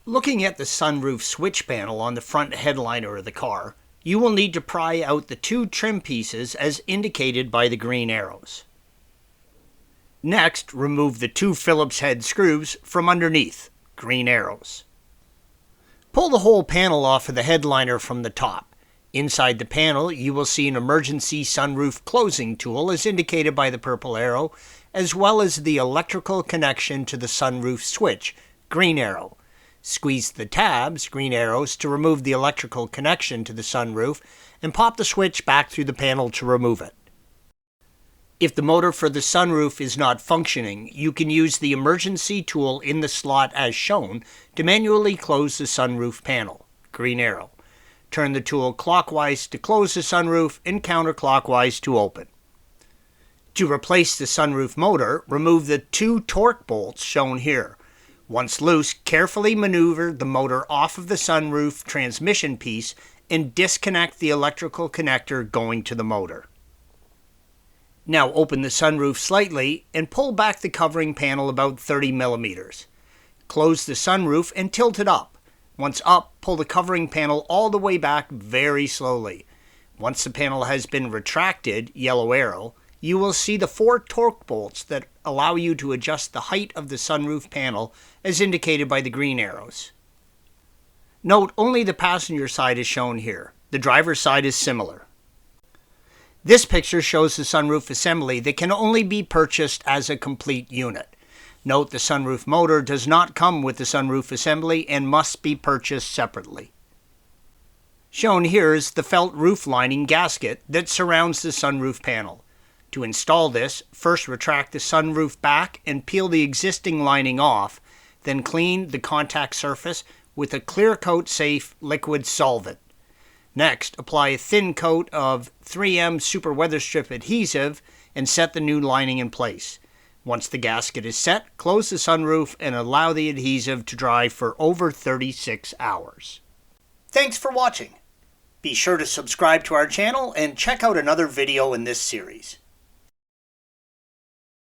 Looking at the sunroof switch panel on the front headliner of the car, you will need to pry out the two trim pieces as indicated by the green arrows. Next, remove the two Phillips head screws from underneath, green arrows. Pull the whole panel off of the headliner from the top. Inside the panel, you will see an emergency sunroof closing tool as indicated by the purple arrow, as well as the electrical connection to the sunroof switch, green arrow. Squeeze the tabs, green arrows, to remove the electrical connection to the sunroof, and pop the switch back through the panel to remove it. If the motor for the sunroof is not functioning, you can use the emergency tool in the slot as shown to manually close the sunroof panel, green arrow. Turn the tool clockwise to close the sunroof and counterclockwise to open. To replace the sunroof motor, remove the two torque bolts shown here. Once loose, carefully maneuver the motor off of the sunroof transmission piece and disconnect the electrical connector going to the motor. Now open the sunroof slightly and pull back the covering panel about 30 millimeters. Close the sunroof and tilt it up. Once up, pull the covering panel all the way back very slowly. Once the panel has been retracted, yellow arrow, you will see the four torque bolts that allow you to adjust the height of the sunroof panel as indicated by the green arrows. Note, only the passenger side is shown here. The driver's side is similar. This picture shows the sunroof assembly that can only be purchased as a complete unit. Note the sunroof motor does not come with the sunroof assembly and must be purchased separately. Shown here is the felt roof lining gasket that surrounds the sunroof panel. To install this, first retract the sunroof back and peel the existing lining off, then clean the contact surface with a clear coat safe liquid solvent. Next, apply a thin coat of 3M Super Weather Strip adhesive and set the new lining in place. Once the gasket is set, close the sunroof and allow the adhesive to dry for over 36 hours. Thanks for watching. Be sure to subscribe to our channel and check out another video in this series.